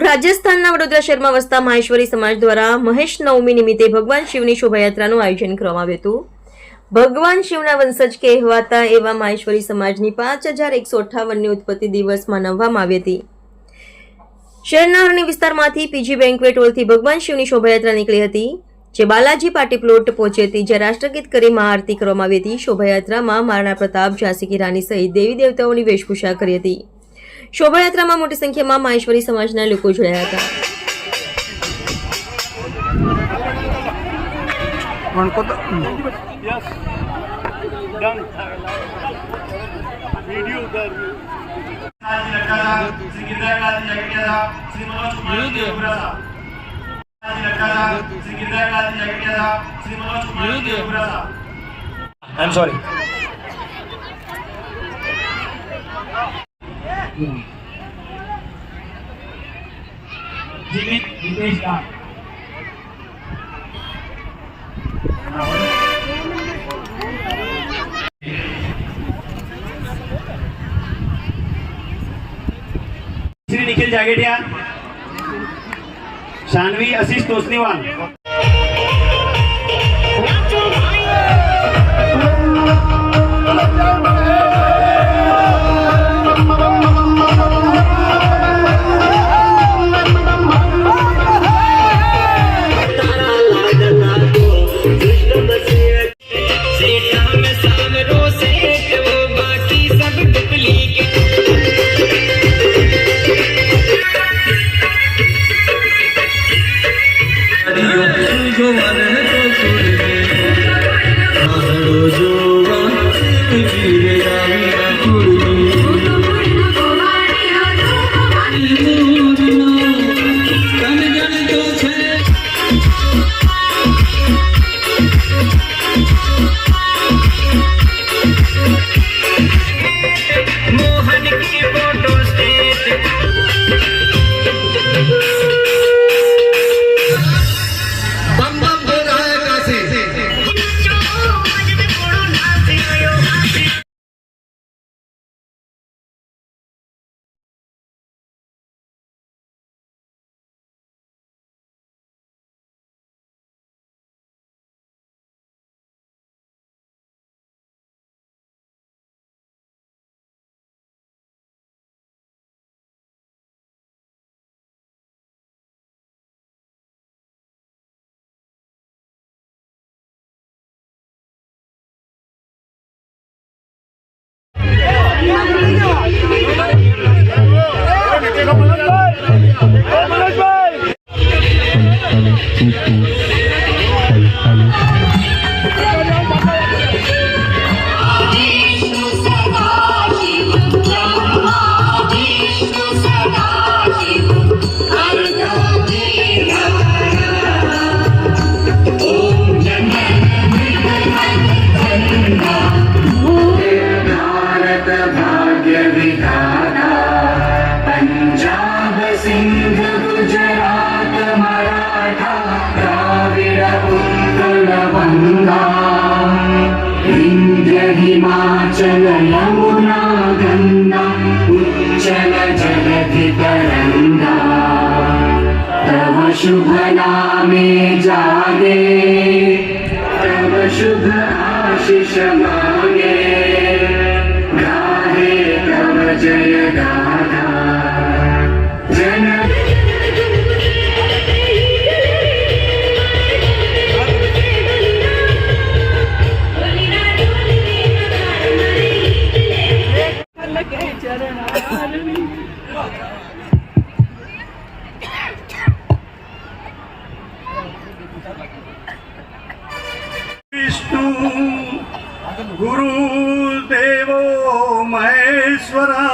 રાજસ્થાનના વડોદરા શહેરમાં વસતા માહેશ્વરી સમાજ દ્વારા મહેશ નવમી નિમિત્તે ભગવાન શિવની શોભાયાત્રાનું આયોજન કરવામાં આવ્યું હતું। ભગવાન શિવના વંશજ કહેવાતા એવા માહેશ્વરી સમાજની 5158ની ઉત્પત્તિ દિવસ મનાવવામાં આવી હતી। શહેરના અરણી વિસ્તારમાંથી પીજી બેન્ક્વેટ હોલથી ભગવાન શિવની શોભાયાત્રા નીકળી હતી, જે બાલાજી પાર્ટી પ્લોટ પહોંચી હતી, જ્યાં રાષ્ટ્રગીત કરી મહાઆરતી કરવામાં આવી હતી। શોભાયાત્રામાં મહારાણા પ્રતાપ, ઝાંસી કી રાણી સહિત દેવી દેવતાઓની વેશભૂષા કરી હતી। શોભાયાત્રામાં મોટી સંખ્યામાં માહેશ્વરી સમાજના લોકો જોડાયા હતા। I'm sorry. Jimmy Dipesh Khan. Shri Nikhil Jagetiya, Shanvi आशीष तोसनीवाल। हिमाचल यमुना गंगा उच्चल जलधि तरंगा तव शुभ नामे जागे तव शुभ आशीष मांगे गाहे तव जय गाथा जन विष्णु गुरुदेवो महेश्वरा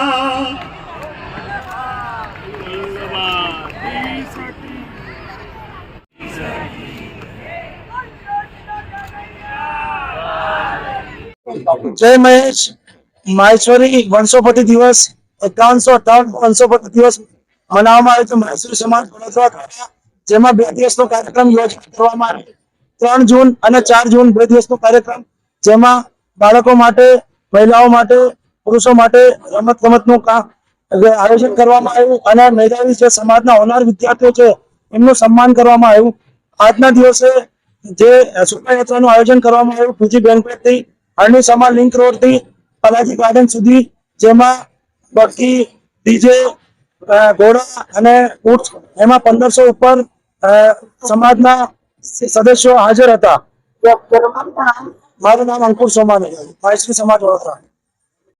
जय महेश माहेश्वरी वंशोपति दिवस 5158 वंशोपति दिवस मनावવામાં આવે છે મહેશ્વરી સમાજ વડોદરા દ્વારા, જેમાં 2 દિવસનો કાર્યક્રમ યોજવામાં આવે છે। 3 જૂન અને 4 જૂન 2 દિવસનો કાર્યક્રમ, જેમાં બાળકો માટે, મહિલાઓ માટે, પુરુષો માટે રમત ગમતનું આયોજન કરવામાં આવ્યું અને મેધાવી જે સમાજના હોનાર વિદ્યાર્થીઓ છે એમનું સન્માન કરવામાં આવ્યું. આજના દિવસે જે શોભાયાત્રાનું આયોજન કરવામાં આવ્યું પીજી બેંકવેટ થી અરણી સમા લિંક રોડ થી પલાજી ગાર્ડન સુધી, જેમાં બગી, ડીજે, ઘોડા અને ઊંટ એમાં 1500 ઉપર સમાજના સદસ્યો હાજર હતા. મારું નામ અંકુર સોમાણી, માહેશ્વરી સમાજ વડોદરા.